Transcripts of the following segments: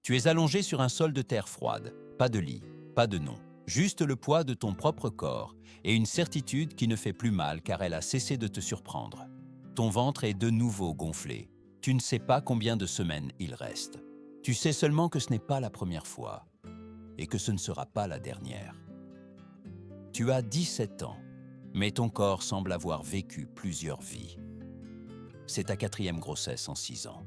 Tu es allongé sur un sol de terre froide, pas de lit, pas de nom, juste le poids de ton propre corps et une certitude qui ne fait plus mal car elle a cessé de te surprendre. Ton ventre est de nouveau gonflé. Tu ne sais pas combien de semaines il reste. Tu sais seulement que ce n'est pas la première fois et que ce ne sera pas la dernière. Tu as 17 ans, mais ton corps semble avoir vécu plusieurs vies. C'est ta 4e grossesse en 6 ans.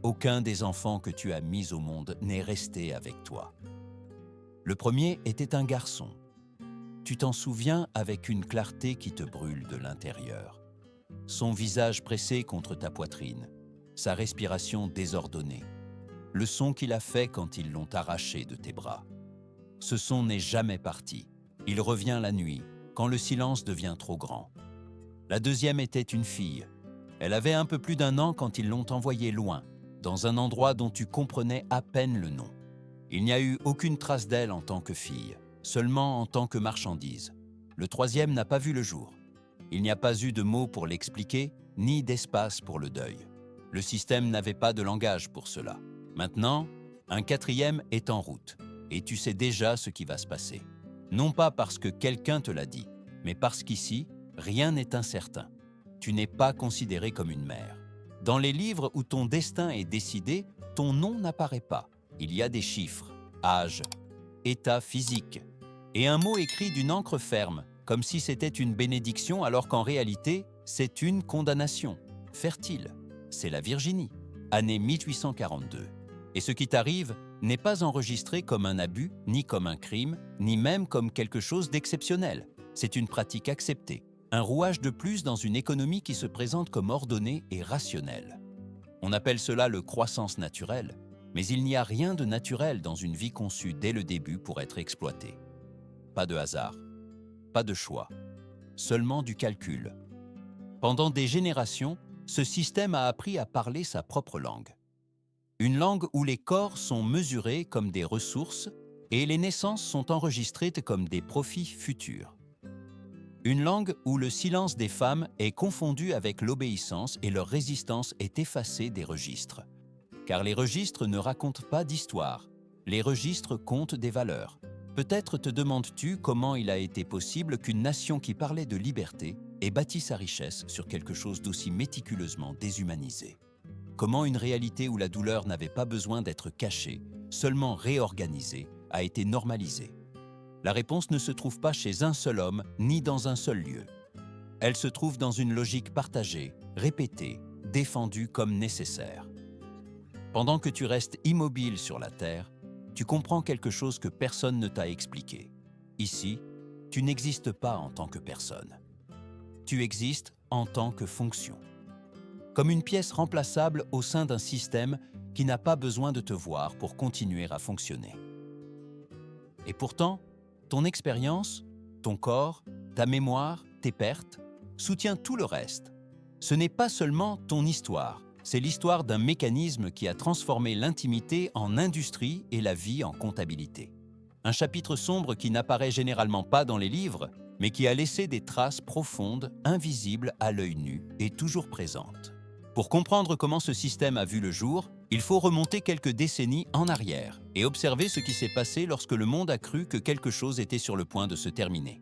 Aucun des enfants que tu as mis au monde n'est resté avec toi. Le premier était un garçon. Tu t'en souviens avec une clarté qui te brûle de l'intérieur. Son visage pressé contre ta poitrine, sa respiration désordonnée, le son qu'il a fait quand ils l'ont arraché de tes bras. Ce son n'est jamais parti. Il revient la nuit, quand le silence devient trop grand. La deuxième était une fille. Elle avait un peu plus d'1 an quand ils l'ont envoyée loin, dans un endroit dont tu comprenais à peine le nom. Il n'y a eu aucune trace d'elle en tant que fille, seulement en tant que marchandise. Le troisième n'a pas vu le jour. Il n'y a pas eu de mots pour l'expliquer, ni d'espace pour le deuil. Le système n'avait pas de langage pour cela. Maintenant, un 4e est en route, et tu sais déjà ce qui va se passer. Non pas parce que quelqu'un te l'a dit, mais parce qu'ici, rien n'est incertain. Tu n'es pas considéré comme une mère. Dans les livres où ton destin est décidé, ton nom n'apparaît pas. Il y a des chiffres, âge, état physique, et un mot écrit d'une encre ferme, comme si c'était une bénédiction alors qu'en réalité, c'est une condamnation. Fertile, c'est la Virginie, année 1842. Et ce qui t'arrive n'est pas enregistré comme un abus, ni comme un crime, ni même comme quelque chose d'exceptionnel. C'est une pratique acceptée, un rouage de plus dans une économie qui se présente comme ordonnée et rationnelle. On appelle cela le croissance naturelle, mais il n'y a rien de naturel dans une vie conçue dès le début pour être exploitée. Pas de hasard, pas de choix, seulement du calcul. Pendant des générations, ce système a appris à parler sa propre langue. Une langue où les corps sont mesurés comme des ressources et les naissances sont enregistrées comme des profits futurs. Une langue où le silence des femmes est confondu avec l'obéissance et leur résistance est effacée des registres. Car les registres ne racontent pas d'histoire, les registres comptent des valeurs. Peut-être te demandes-tu comment il a été possible qu'une nation qui parlait de liberté ait bâti sa richesse sur quelque chose d'aussi méticuleusement déshumanisé. Comment une réalité où la douleur n'avait pas besoin d'être cachée, seulement réorganisée, a été normalisée. La réponse ne se trouve pas chez un seul homme ni dans un seul lieu. Elle se trouve dans une logique partagée, répétée, défendue comme nécessaire. Pendant que tu restes immobile sur la terre, tu comprends quelque chose que personne ne t'a expliqué. Ici, tu n'existes pas en tant que personne. Tu existes en tant que fonction. Comme une pièce remplaçable au sein d'un système qui n'a pas besoin de te voir pour continuer à fonctionner. Et pourtant, ton expérience, ton corps, ta mémoire, tes pertes, soutient tout le reste. Ce n'est pas seulement ton histoire, c'est l'histoire d'un mécanisme qui a transformé l'intimité en industrie et la vie en comptabilité. Un chapitre sombre qui n'apparaît généralement pas dans les livres, mais qui a laissé des traces profondes, invisibles à l'œil nu et toujours présentes. Pour comprendre comment ce système a vu le jour, il faut remonter quelques décennies en arrière et observer ce qui s'est passé lorsque le monde a cru que quelque chose était sur le point de se terminer.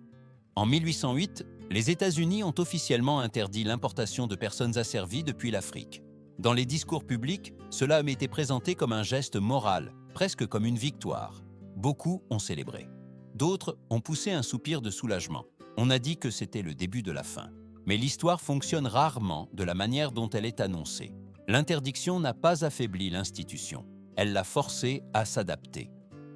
En 1808, les États-Unis ont officiellement interdit l'importation de personnes asservies depuis l'Afrique. Dans les discours publics, cela a été présenté comme un geste moral, presque comme une victoire. Beaucoup ont célébré. D'autres ont poussé un soupir de soulagement. On a dit que c'était le début de la fin. Mais l'histoire fonctionne rarement de la manière dont elle est annoncée. L'interdiction n'a pas affaibli l'institution. Elle l'a forcée à s'adapter.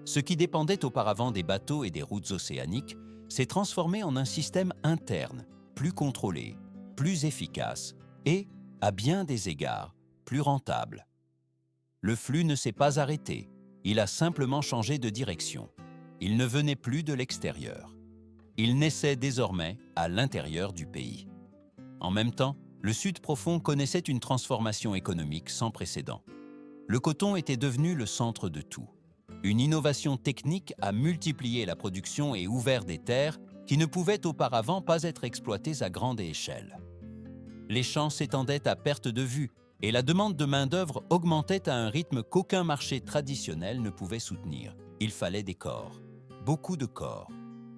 Ce qui dépendait auparavant des bateaux et des routes océaniques s'est transformé en un système interne, plus contrôlé, plus efficace et, à bien des égards, plus rentable. Le flux ne s'est pas arrêté, il a simplement changé de direction. Il ne venait plus de l'extérieur. Il naissait désormais à l'intérieur du pays. En même temps, le Sud profond connaissait une transformation économique sans précédent. Le coton était devenu le centre de tout. Une innovation technique a multiplié la production et ouvert des terres qui ne pouvaient auparavant pas être exploitées à grande échelle. Les champs s'étendaient à perte de vue, et la demande de main-d'œuvre augmentait à un rythme qu'aucun marché traditionnel ne pouvait soutenir. Il fallait des corps, beaucoup de corps,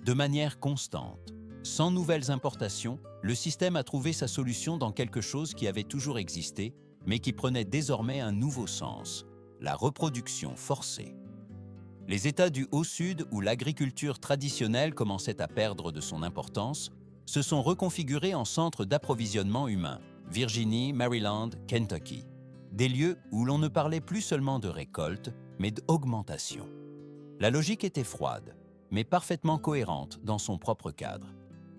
de manière constante. Sans nouvelles importations, le système a trouvé sa solution dans quelque chose qui avait toujours existé, mais qui prenait désormais un nouveau sens, la reproduction forcée. Les États du Haut-Sud, où l'agriculture traditionnelle commençait à perdre de son importance, se sont reconfigurés en centres d'approvisionnement humain, Virginie, Maryland, Kentucky. Des lieux où l'on ne parlait plus seulement de récolte, mais d'augmentation. La logique était froide, mais parfaitement cohérente dans son propre cadre.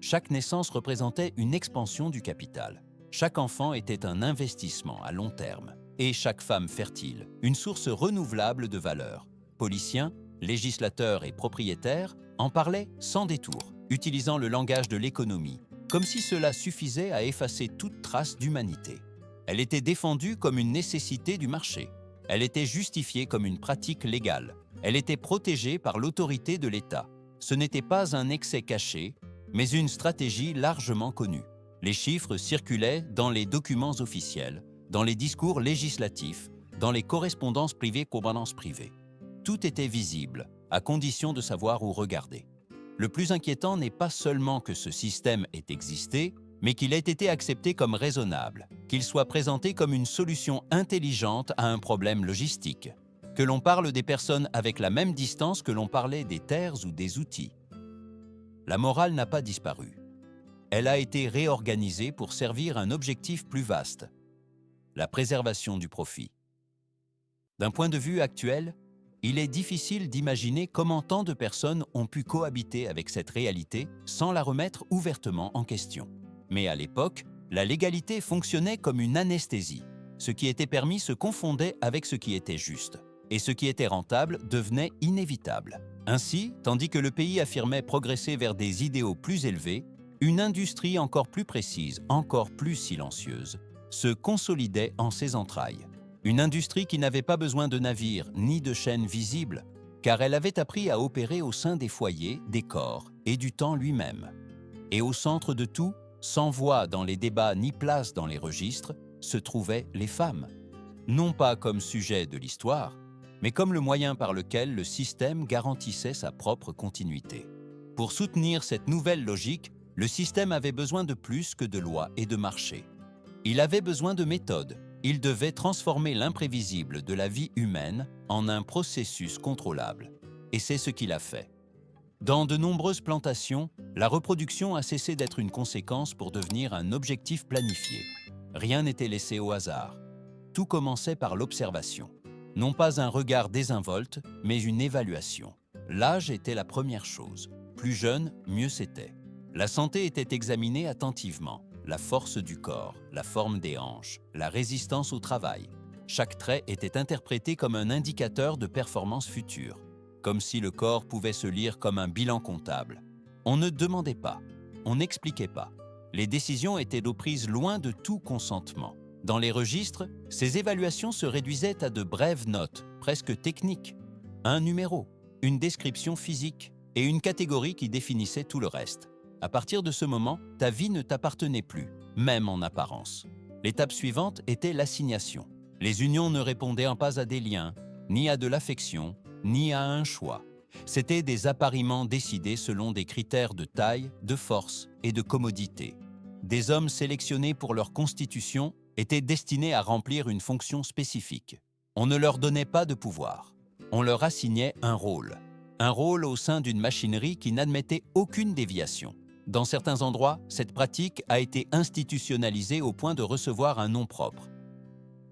Chaque naissance représentait une expansion du capital. Chaque enfant était un investissement à long terme. Et chaque femme fertile, une source renouvelable de valeur. Politiciens, législateurs et propriétaires en parlaient sans détour, utilisant le langage de l'économie, comme si cela suffisait à effacer toute trace d'humanité. Elle était défendue comme une nécessité du marché. Elle était justifiée comme une pratique légale. Elle était protégée par l'autorité de l'État. Ce n'était pas un excès caché, mais une stratégie largement connue. Les chiffres circulaient dans les documents officiels, dans les discours législatifs, dans les correspondances privées. Tout était visible, à condition de savoir où regarder. Le plus inquiétant n'est pas seulement que ce système ait existé, mais qu'il ait été accepté comme raisonnable, qu'il soit présenté comme une solution intelligente à un problème logistique, que l'on parle des personnes avec la même distance que l'on parlait des terres ou des outils. La morale n'a pas disparu. Elle a été réorganisée pour servir un objectif plus vaste, la préservation du profit. D'un point de vue actuel, il est difficile d'imaginer comment tant de personnes ont pu cohabiter avec cette réalité sans la remettre ouvertement en question. Mais à l'époque, la légalité fonctionnait comme une anesthésie. Ce qui était permis se confondait avec ce qui était juste, et ce qui était rentable devenait inévitable. Ainsi, tandis que le pays affirmait progresser vers des idéaux plus élevés, une industrie encore plus précise, encore plus silencieuse, se consolidait en ses entrailles. Une industrie qui n'avait pas besoin de navires ni de chaînes visibles, car elle avait appris à opérer au sein des foyers, des corps et du temps lui-même. Et au centre de tout, sans voix dans les débats ni place dans les registres, se trouvaient les femmes. Non pas comme sujet de l'histoire, mais comme le moyen par lequel le système garantissait sa propre continuité. Pour soutenir cette nouvelle logique, le système avait besoin de plus que de lois et de marchés. Il avait besoin de méthodes. Il devait transformer l'imprévisible de la vie humaine en un processus contrôlable. Et c'est ce qu'il a fait. Dans de nombreuses plantations, la reproduction a cessé d'être une conséquence pour devenir un objectif planifié. Rien n'était laissé au hasard. Tout commençait par l'observation. Non pas un regard désinvolte, mais une évaluation. L'âge était la première chose. Plus jeune, mieux c'était. La santé était examinée attentivement. La force du corps, la forme des hanches, la résistance au travail. Chaque trait était interprété comme un indicateur de performance future, comme si le corps pouvait se lire comme un bilan comptable. On ne demandait pas, on n'expliquait pas. Les décisions étaient prises loin de tout consentement. Dans les registres, ces évaluations se réduisaient à de brèves notes, presque techniques. Un numéro, une description physique et une catégorie qui définissait tout le reste. À partir de ce moment, ta vie ne t'appartenait plus, même en apparence. L'étape suivante était l'assignation. Les unions ne répondaient pas à des liens, ni à de l'affection, ni à un choix. C'étaient des appariements décidés selon des critères de taille, de force et de commodité. Des hommes sélectionnés pour leur constitution étaient destinés à remplir une fonction spécifique. On ne leur donnait pas de pouvoir. On leur assignait un rôle au sein d'une machinerie qui n'admettait aucune déviation. Dans certains endroits, cette pratique a été institutionnalisée au point de recevoir un nom propre.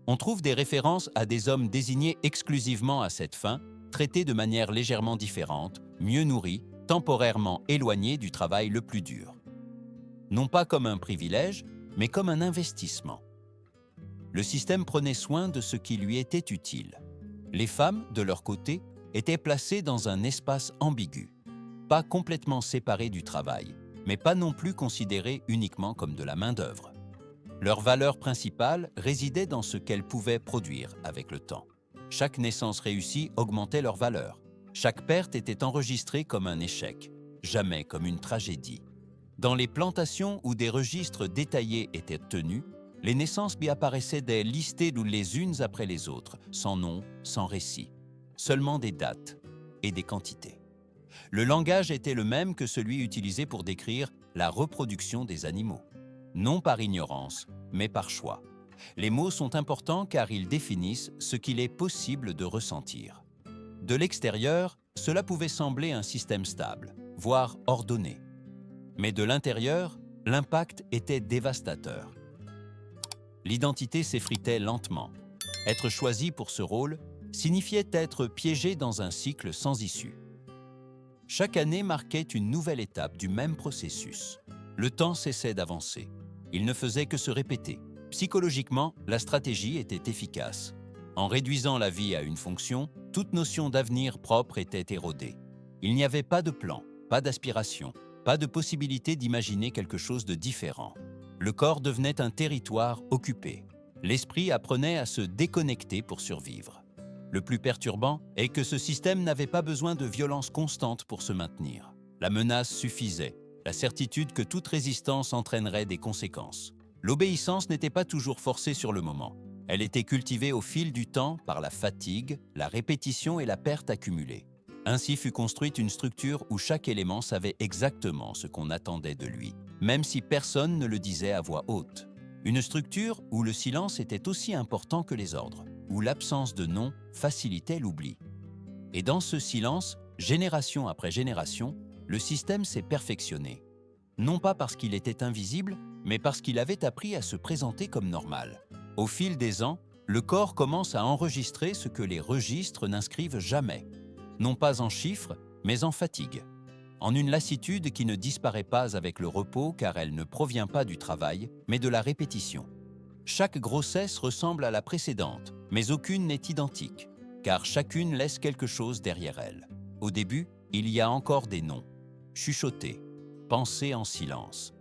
On trouve des références à des hommes désignés exclusivement à cette fin, traités de manière légèrement différente, mieux nourris, temporairement éloignés du travail le plus dur. Non pas comme un privilège, mais comme un investissement. Le système prenait soin de ce qui lui était utile. Les femmes, de leur côté, étaient placées dans un espace ambigu, pas complètement séparées du travail, mais pas non plus considérées uniquement comme de la main-d'œuvre. Leur valeur principale résidait dans ce qu'elles pouvaient produire avec le temps. Chaque naissance réussie augmentait leur valeur. Chaque perte était enregistrée comme un échec, jamais comme une tragédie. Dans les plantations où des registres détaillés étaient tenus, Les naissances y apparaissaient des listées les unes après les autres, sans nom, sans récit, seulement des dates et des quantités. Le langage était le même que celui utilisé pour décrire la reproduction des animaux. Non par ignorance, mais par choix. Les mots sont importants car ils définissent ce qu'il est possible de ressentir. De l'extérieur, cela pouvait sembler un système stable, voire ordonné. Mais de l'intérieur, l'impact était dévastateur. L'identité s'effritait lentement. Être choisi pour ce rôle signifiait être piégé dans un cycle sans issue. Chaque année marquait une nouvelle étape du même processus. Le temps cessait d'avancer. Il ne faisait que se répéter. Psychologiquement, la stratégie était efficace. En réduisant la vie à une fonction, toute notion d'avenir propre était érodée. Il n'y avait pas de plan, pas d'aspiration, pas de possibilité d'imaginer quelque chose de différent. Le corps devenait un territoire occupé. L'esprit apprenait à se déconnecter pour survivre. Le plus perturbant est que ce système n'avait pas besoin de violence constante pour se maintenir. La menace suffisait, la certitude que toute résistance entraînerait des conséquences. L'obéissance n'était pas toujours forcée sur le moment. Elle était cultivée au fil du temps par la fatigue, la répétition et la perte accumulée. Ainsi fut construite une structure où chaque élément savait exactement ce qu'on attendait de lui, même si personne ne le disait à voix haute. Une structure où le silence était aussi important que les ordres, où l'absence de nom facilitait l'oubli. Et dans ce silence, génération après génération, le système s'est perfectionné. Non pas parce qu'il était invisible, mais parce qu'il avait appris à se présenter comme normal. Au fil des ans, le corps commence à enregistrer ce que les registres n'inscrivent jamais. Non pas en chiffres, mais en fatigue. En une lassitude qui ne disparaît pas avec le repos car elle ne provient pas du travail, mais de la répétition. Chaque grossesse ressemble à la précédente, mais aucune n'est identique, car chacune laisse quelque chose derrière elle. Au début, il y a encore des noms, chuchotés, pensés en silence.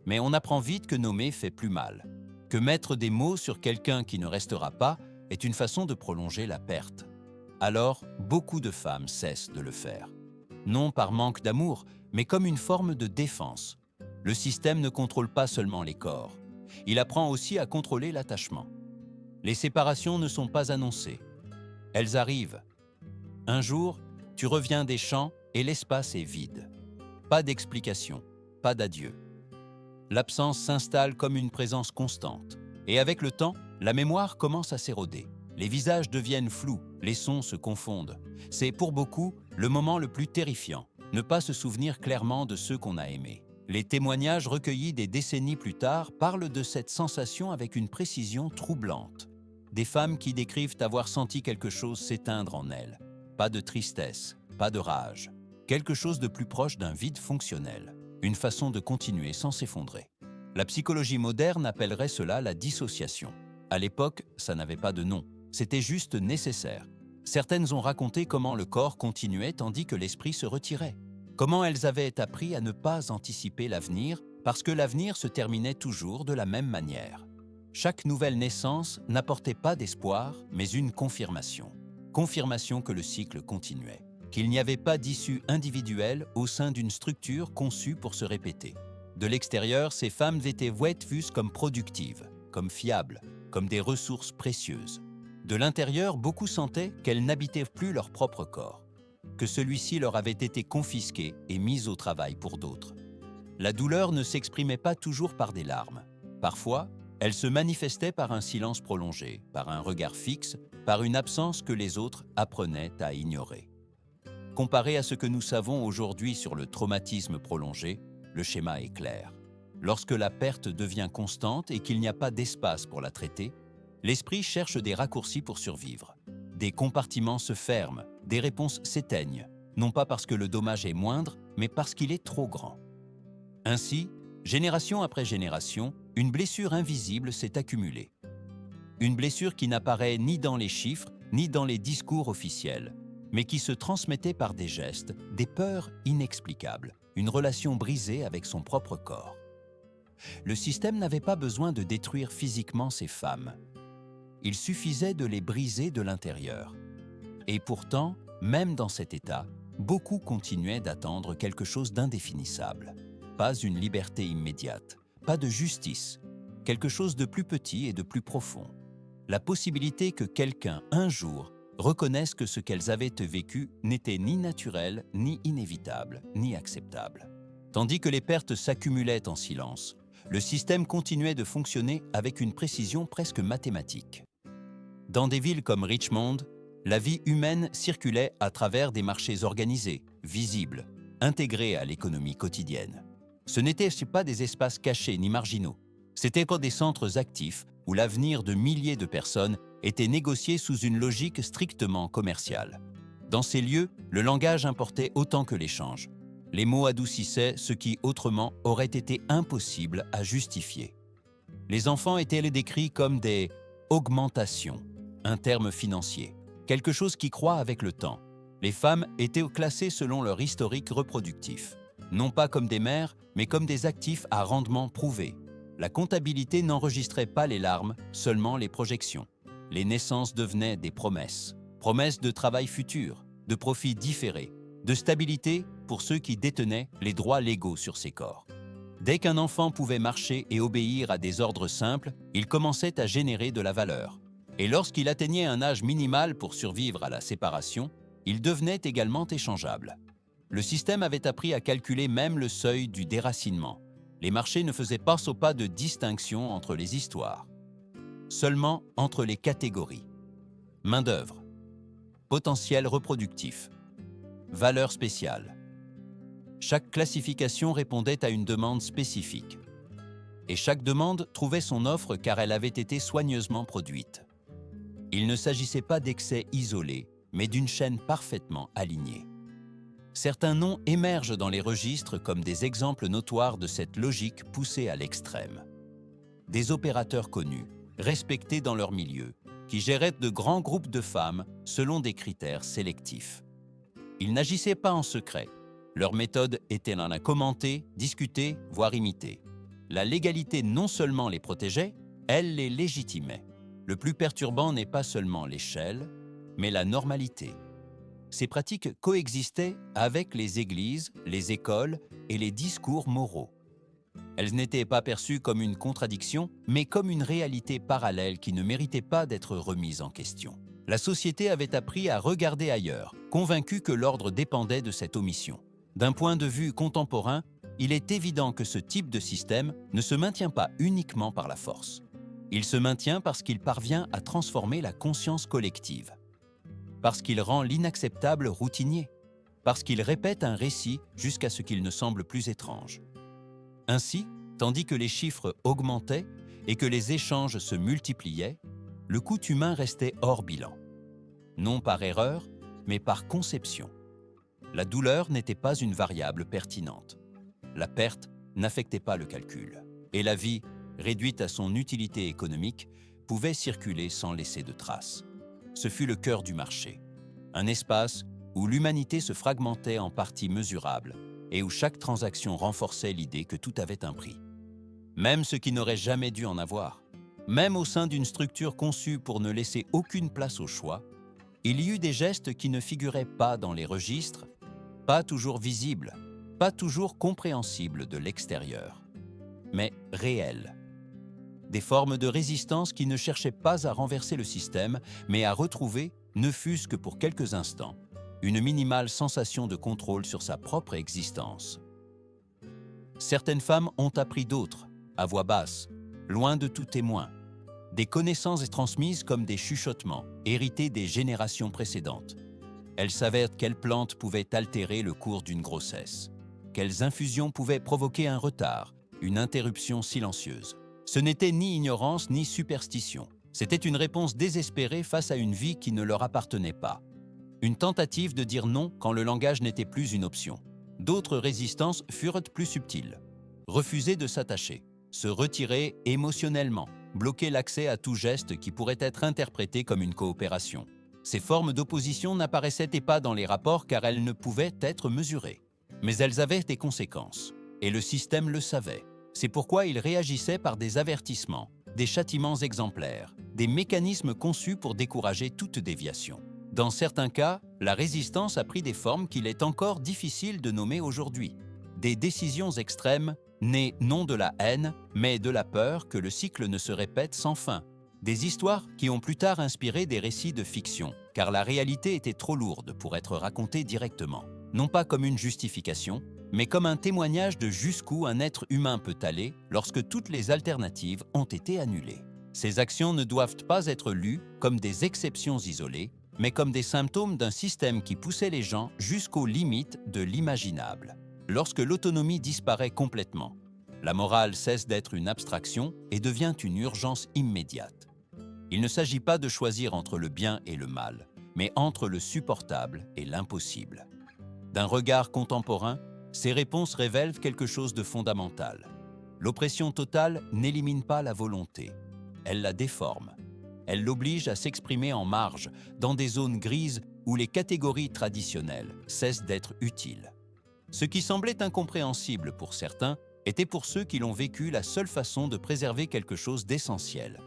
Mais on apprend vite que nommer fait plus mal, que mettre des mots sur quelqu'un qui ne restera pas est une façon de prolonger la perte. Alors, beaucoup de femmes cessent de le faire. Non par manque d'amour, mais comme une forme de défense. Le système ne contrôle pas seulement les corps. Il apprend aussi à contrôler l'attachement. Les séparations ne sont pas annoncées. Elles arrivent. Un jour, tu reviens des champs et l'espace est vide. Pas d'explication, pas d'adieu. L'absence s'installe comme une présence constante. Et avec le temps, la mémoire commence à s'éroder. Les visages deviennent flous, les sons se confondent. C'est pour beaucoup le moment le plus terrifiant, ne pas se souvenir clairement de ceux qu'on a aimés. Les témoignages recueillis des décennies plus tard parlent de cette sensation avec une précision troublante. Des femmes qui décrivent avoir senti quelque chose s'éteindre en elles. Pas de tristesse, pas de rage. Quelque chose de plus proche d'un vide fonctionnel. Une façon de continuer sans s'effondrer. La psychologie moderne appellerait cela la dissociation. À l'époque, ça n'avait pas de nom. C'était juste nécessaire. Certaines ont raconté comment le corps continuait tandis que l'esprit se retirait. Comment elles avaient appris à ne pas anticiper l'avenir parce que l'avenir se terminait toujours de la même manière. Chaque nouvelle naissance n'apportait pas d'espoir, mais une confirmation. Confirmation que le cycle continuait. Qu'il n'y avait pas d'issue individuelle au sein d'une structure conçue pour se répéter. De l'extérieur, ces femmes étaient vues comme productives, comme fiables, comme des ressources précieuses. De l'intérieur, beaucoup sentaient qu'elles n'habitaient plus leur propre corps, que celui-ci leur avait été confisqué et mis au travail pour d'autres. La douleur ne s'exprimait pas toujours par des larmes. Parfois, elle se manifestait par un silence prolongé, par un regard fixe, par une absence que les autres apprenaient à ignorer. Comparé à ce que nous savons aujourd'hui sur le traumatisme prolongé, le schéma est clair. Lorsque la perte devient constante et qu'il n'y a pas d'espace pour la traiter, l'esprit cherche des raccourcis pour survivre. Des compartiments se ferment, des réponses s'éteignent, non pas parce que le dommage est moindre, mais parce qu'il est trop grand. Ainsi, génération après génération, une blessure invisible s'est accumulée. Une blessure qui n'apparaît ni dans les chiffres, ni dans les discours officiels, mais qui se transmettait par des gestes, des peurs inexplicables, une relation brisée avec son propre corps. Le système n'avait pas besoin de détruire physiquement ces femmes. Il suffisait de les briser de l'intérieur. Et pourtant, même dans cet état, beaucoup continuaient d'attendre quelque chose d'indéfinissable. Pas une liberté immédiate, pas de justice, quelque chose de plus petit et de plus profond. La possibilité que quelqu'un, un jour, reconnaisse que ce qu'elles avaient vécu n'était ni naturel, ni inévitable, ni acceptable. Tandis que les pertes s'accumulaient en silence, le système continuait de fonctionner avec une précision presque mathématique. Dans des villes comme Richmond, la vie humaine circulait à travers des marchés organisés, visibles, intégrés à l'économie quotidienne. Ce n'étaient pas des espaces cachés ni marginaux, c'étaient des centres actifs où l'avenir de milliers de personnes était négocié sous une logique strictement commerciale. Dans ces lieux, le langage importait autant que l'échange. Les mots adoucissaient ce qui, autrement, aurait été impossible à justifier. Les enfants étaient décrits comme des « augmentations », un terme financier, quelque chose qui croît avec le temps. Les femmes étaient classées selon leur historique reproductif, non pas comme des mères, mais comme des actifs à rendement prouvé. La comptabilité n'enregistrait pas les larmes, seulement les projections. Les naissances devenaient des promesses. Promesses de travail futur, de profits différés, de stabilité pour ceux qui détenaient les droits légaux sur ces corps. Dès qu'un enfant pouvait marcher et obéir à des ordres simples, il commençait à générer de la valeur. Et lorsqu'il atteignait un âge minimal pour survivre à la séparation, il devenait également échangeable. Le système avait appris à calculer même le seuil du déracinement. Les marchés ne faisaient pas de distinction entre les histoires, seulement entre les catégories. Main-d'œuvre, potentiel reproductif, valeur spéciale. Chaque classification répondait à une demande spécifique. Et chaque demande trouvait son offre car elle avait été soigneusement produite. Il ne s'agissait pas d'excès isolés, mais d'une chaîne parfaitement alignée. Certains noms émergent dans les registres comme des exemples notoires de cette logique poussée à l'extrême. Des opérateurs connus, respectés dans leur milieu, qui géraient de grands groupes de femmes selon des critères sélectifs. Ils n'agissaient pas en secret. Leur méthode était d'en commenter, discuter, voire imiter. La légalité non seulement les protégeait, elle les légitimait. Le plus perturbant n'est pas seulement l'échelle, mais la normalité. Ces pratiques coexistaient avec les églises, les écoles et les discours moraux. Elles n'étaient pas perçues comme une contradiction, mais comme une réalité parallèle qui ne méritait pas d'être remise en question. La société avait appris à regarder ailleurs, convaincue que l'ordre dépendait de cette omission. D'un point de vue contemporain, il est évident que ce type de système ne se maintient pas uniquement par la force. Il se maintient parce qu'il parvient à transformer la conscience collective. Parce qu'il rend l'inacceptable routinier, parce qu'il répète un récit jusqu'à ce qu'il ne semble plus étrange. Ainsi, tandis que les chiffres augmentaient et que les échanges se multipliaient, le coût humain restait hors bilan. Non par erreur, mais par conception. La douleur n'était pas une variable pertinente. La perte n'affectait pas le calcul. Et la vie, réduite à son utilité économique, pouvait circuler sans laisser de traces. Ce fut le cœur du marché, un espace où l'humanité se fragmentait en parties mesurables et où chaque transaction renforçait l'idée que tout avait un prix. Même ce qui n'aurait jamais dû en avoir, même au sein d'une structure conçue pour ne laisser aucune place au choix, il y eut des gestes qui ne figuraient pas dans les registres, pas toujours visibles, pas toujours compréhensibles de l'extérieur, mais réels. Des formes de résistance qui ne cherchaient pas à renverser le système, mais à retrouver, ne fût-ce que pour quelques instants, une minimale sensation de contrôle sur sa propre existence. Certaines femmes ont appris d'autres, à voix basse, loin de tout témoin. Des connaissances transmises comme des chuchotements, hérités des générations précédentes. Elles savaient quelles plantes pouvaient altérer le cours d'une grossesse, quelles infusions pouvaient provoquer un retard, une interruption silencieuse. Ce n'était ni ignorance ni superstition. C'était une réponse désespérée face à une vie qui ne leur appartenait pas. Une tentative de dire non quand le langage n'était plus une option. D'autres résistances furent plus subtiles. Refuser de s'attacher, se retirer émotionnellement, bloquer l'accès à tout geste qui pourrait être interprété comme une coopération. Ces formes d'opposition n'apparaissaient pas dans les rapports car elles ne pouvaient être mesurées. Mais elles avaient des conséquences, et le système le savait. C'est pourquoi il réagissait par des avertissements, des châtiments exemplaires, des mécanismes conçus pour décourager toute déviation. Dans certains cas, la résistance a pris des formes qu'il est encore difficile de nommer aujourd'hui. Des décisions extrêmes nées non de la haine, mais de la peur que le cycle ne se répète sans fin. Des histoires qui ont plus tard inspiré des récits de fiction, car la réalité était trop lourde pour être racontée directement. Non pas comme une justification, mais comme un témoignage de jusqu'où un être humain peut aller lorsque toutes les alternatives ont été annulées. Ces actions ne doivent pas être lues comme des exceptions isolées, mais comme des symptômes d'un système qui poussait les gens jusqu'aux limites de l'imaginable. Lorsque l'autonomie disparaît complètement, la morale cesse d'être une abstraction et devient une urgence immédiate. Il ne s'agit pas de choisir entre le bien et le mal, mais entre le supportable et l'impossible. D'un regard contemporain, ces réponses révèlent quelque chose de fondamental. L'oppression totale n'élimine pas la volonté, elle la déforme. Elle l'oblige à s'exprimer en marge, dans des zones grises où les catégories traditionnelles cessent d'être utiles. Ce qui semblait incompréhensible pour certains était pour ceux qui l'ont vécu la seule façon de préserver quelque chose d'essentiel.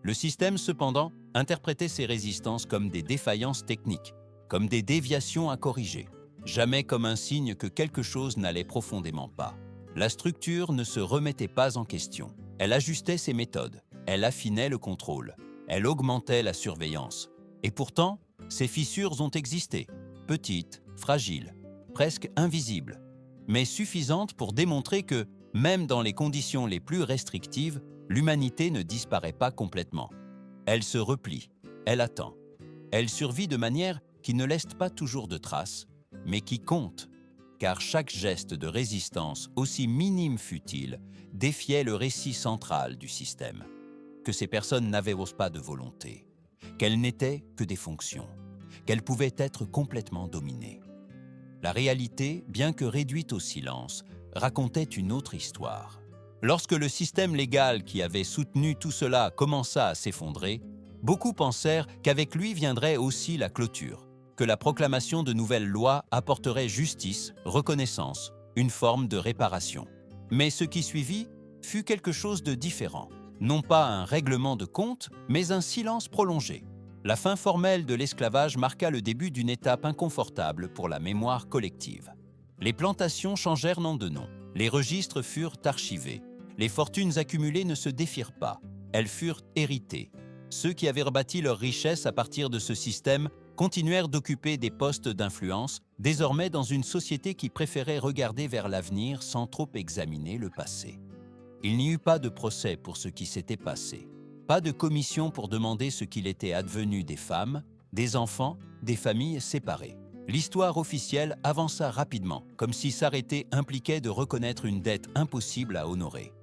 Le système, cependant, interprétait ces résistances comme des défaillances techniques, comme des déviations à corriger, jamais comme un signe que quelque chose n'allait profondément pas. La structure ne se remettait pas en question. Elle ajustait ses méthodes, elle affinait le contrôle, elle augmentait la surveillance. Et pourtant, ces fissures ont existé, petites, fragiles, presque invisibles, mais suffisantes pour démontrer que, même dans les conditions les plus restrictives, l'humanité ne disparaît pas complètement. Elle se replie, elle attend. Elle survit de manière qui ne laisse pas toujours de traces, mais qui compte, car chaque geste de résistance, aussi minime fût-il, défiait le récit central du système, que ces personnes n'avaient pas de volonté, qu'elles n'étaient que des fonctions, qu'elles pouvaient être complètement dominées. La réalité, bien que réduite au silence, racontait une autre histoire. Lorsque le système légal qui avait soutenu tout cela commença à s'effondrer, beaucoup pensèrent qu'avec lui viendrait aussi la clôture, que la proclamation de nouvelles lois apporterait justice, reconnaissance, une forme de réparation. Mais ce qui suivit fut quelque chose de différent. Non pas un règlement de compte, mais un silence prolongé. La fin formelle de l'esclavage marqua le début d'une étape inconfortable pour la mémoire collective. Les plantations changèrent de nom, les registres furent archivés, les fortunes accumulées ne se défirent pas, elles furent héritées. Ceux qui avaient rebâti leur richesse à partir de ce système continuèrent d'occuper des postes d'influence, désormais dans une société qui préférait regarder vers l'avenir sans trop examiner le passé. Il n'y eut pas de procès pour ce qui s'était passé, pas de commission pour demander ce qu'il était advenu des femmes, des enfants, des familles séparées. L'histoire officielle avança rapidement, comme si s'arrêter impliquait de reconnaître une dette impossible à honorer.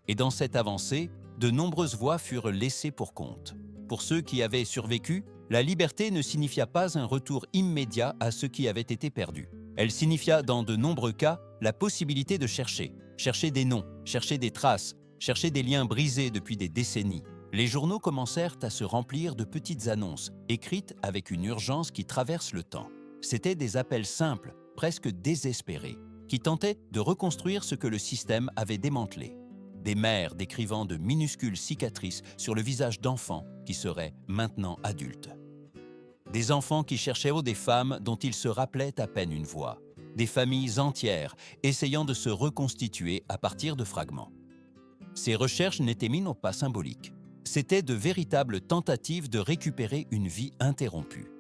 Et dans cette avancée, de nombreuses voix furent laissées pour compte. Pour ceux qui avaient survécu, la liberté ne signifia pas un retour immédiat à ce qui avait été perdu. Elle signifia dans de nombreux cas la possibilité de chercher des noms, chercher des traces, chercher des liens brisés depuis des décennies. Les journaux commencèrent à se remplir de petites annonces, écrites avec une urgence qui traverse le temps. C'étaient des appels simples, presque désespérés, qui tentaient de reconstruire ce que le système avait démantelé. Des mères décrivant de minuscules cicatrices sur le visage d'enfants qui seraient maintenant adultes. Des enfants qui cherchaient des femmes dont ils se rappelaient à peine une voix. Des familles entières essayant de se reconstituer à partir de fragments. Ces recherches n'étaient pas symboliques. C'étaient de véritables tentatives de récupérer une vie interrompue.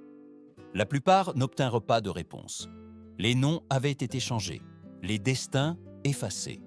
La plupart n'obtinrent pas de réponse. Les noms avaient été changés, les destins effacés.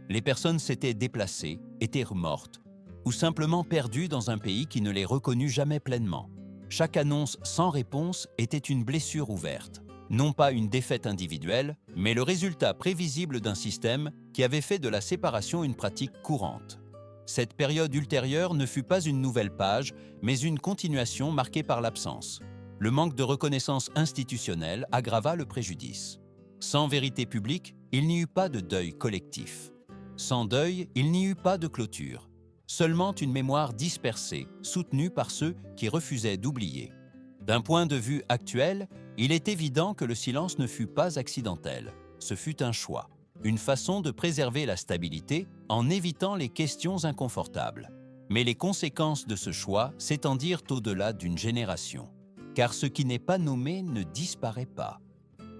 Les personnes s'étaient déplacées, étaient mortes, ou simplement perdues dans un pays qui ne les reconnut jamais pleinement. Chaque annonce sans réponse était une blessure ouverte, non pas une défaite individuelle, mais le résultat prévisible d'un système qui avait fait de la séparation une pratique courante. Cette période ultérieure ne fut pas une nouvelle page, mais une continuation marquée par l'absence. Le manque de reconnaissance institutionnelle aggrava le préjudice. Sans vérité publique, il n'y eut pas de deuil collectif. Sans deuil, il n'y eut pas de clôture. Seulement une mémoire dispersée, soutenue par ceux qui refusaient d'oublier. D'un point de vue actuel, il est évident que le silence ne fut pas accidentel. Ce fut un choix, une façon de préserver la stabilité en évitant les questions inconfortables. Mais les conséquences de ce choix s'étendirent au-delà d'une génération. Car ce qui n'est pas nommé ne disparaît pas.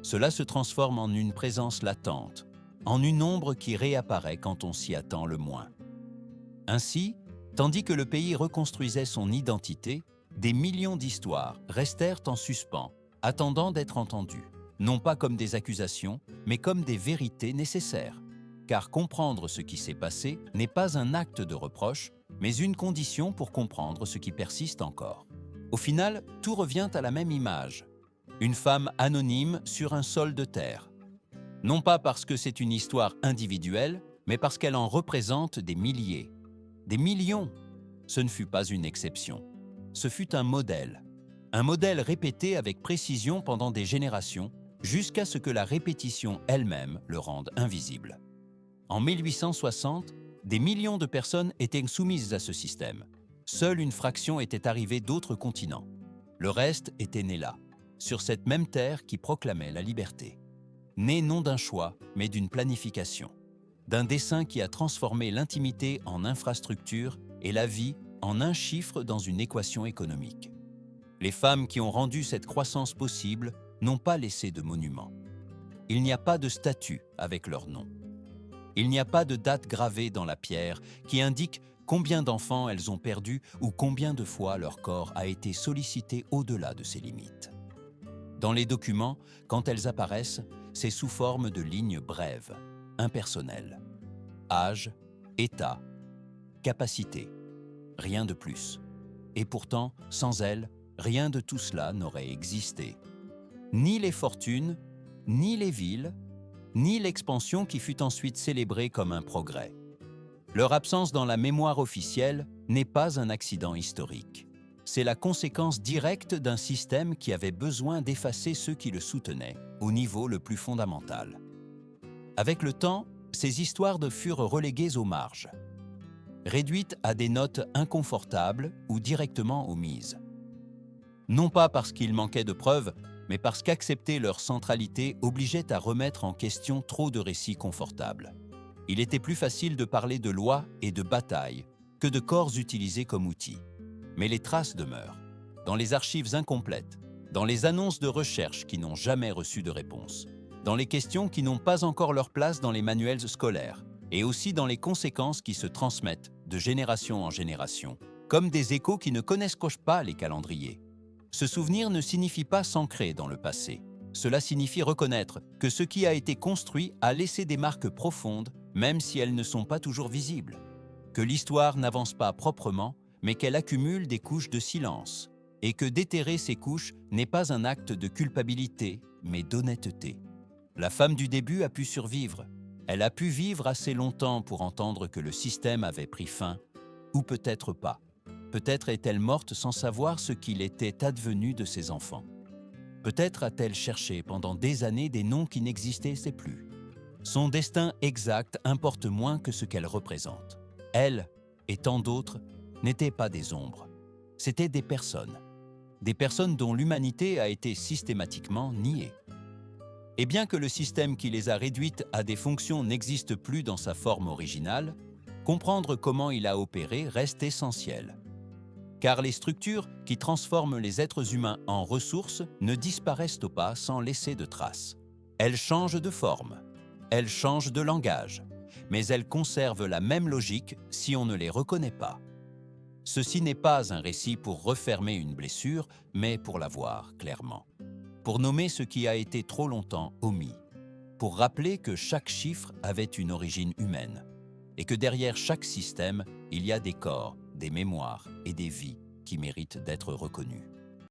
Cela se transforme en une présence latente, en une ombre qui réapparaît quand on s'y attend le moins. Ainsi, tandis que le pays reconstruisait son identité, des millions d'histoires restèrent en suspens, attendant d'être entendues, non pas comme des accusations, mais comme des vérités nécessaires. Car comprendre ce qui s'est passé n'est pas un acte de reproche, mais une condition pour comprendre ce qui persiste encore. Au final, tout revient à la même image. Une femme anonyme sur un sol de terre. Non pas parce que c'est une histoire individuelle, mais parce qu'elle en représente des milliers. Des millions. Ce ne fut pas une exception. Ce fut un modèle. Un modèle répété avec précision pendant des générations, jusqu'à ce que la répétition elle-même le rende invisible. En 1860, des millions de personnes étaient soumises à ce système. Seule une fraction était arrivée d'autres continents. Le reste était né là, sur cette même terre qui proclamait la liberté. Né non d'un choix, mais d'une planification. D'un dessein qui a transformé l'intimité en infrastructure et la vie en un chiffre dans une équation économique. Les femmes qui ont rendu cette croissance possible n'ont pas laissé de monument. Il n'y a pas de statue avec leur nom. Il n'y a pas de date gravée dans la pierre qui indique combien d'enfants elles ont perdu ou combien de fois leur corps a été sollicité au-delà de ses limites. Dans les documents, quand elles apparaissent, c'est sous forme de lignes brèves, impersonnelles. Âge, état, capacité, rien de plus. Et pourtant, sans elles, rien de tout cela n'aurait existé. Ni les fortunes, ni les villes, ni l'expansion qui fut ensuite célébrée comme un progrès. Leur absence dans la mémoire officielle n'est pas un accident historique. C'est la conséquence directe d'un système qui avait besoin d'effacer ceux qui le soutenaient au niveau le plus fondamental. Avec le temps, ces histoires furent reléguées aux marges, réduites à des notes inconfortables ou directement omises. Non pas parce qu'il manquait de preuves, mais parce qu'accepter leur centralité obligeait à remettre en question trop de récits confortables. Il était plus facile de parler de lois et de batailles que de corps utilisés comme outils. Mais les traces demeurent, dans les archives incomplètes, dans les annonces de recherche qui n'ont jamais reçu de réponse, dans les questions qui n'ont pas encore leur place dans les manuels scolaires, et aussi dans les conséquences qui se transmettent de génération en génération, comme des échos qui ne connaissent pas les calendriers. Ce souvenir ne signifie pas s'ancrer dans le passé. Cela signifie reconnaître que ce qui a été construit a laissé des marques profondes, même si elles ne sont pas toujours visibles. Que l'histoire n'avance pas proprement, mais qu'elle accumule des couches de silence. Et que déterrer ces couches n'est pas un acte de culpabilité, mais d'honnêteté. La femme du début a pu survivre. Elle a pu vivre assez longtemps pour entendre que le système avait pris fin, ou peut-être pas. Peut-être est-elle morte sans savoir ce qu'il était advenu de ses enfants. Peut-être a-t-elle cherché pendant des années des noms qui n'existaient plus. Son destin exact importe moins que ce qu'elle représente. Elle, et tant d'autres, n'étaient pas des ombres. C'étaient des personnes. Des personnes dont l'humanité a été systématiquement niée. Et bien que le système qui les a réduites à des fonctions n'existe plus dans sa forme originale, comprendre comment il a opéré reste essentiel. Car les structures qui transforment les êtres humains en ressources ne disparaissent pas sans laisser de traces. Elles changent de forme, elles changent de langage, mais elles conservent la même logique si on ne les reconnaît pas. Ceci n'est pas un récit pour refermer une blessure, mais pour la voir clairement. Pour nommer ce qui a été trop longtemps omis. Pour rappeler que chaque chiffre avait une origine humaine et que derrière chaque système, il y a des corps, des mémoires et des vies qui méritent d'être reconnues.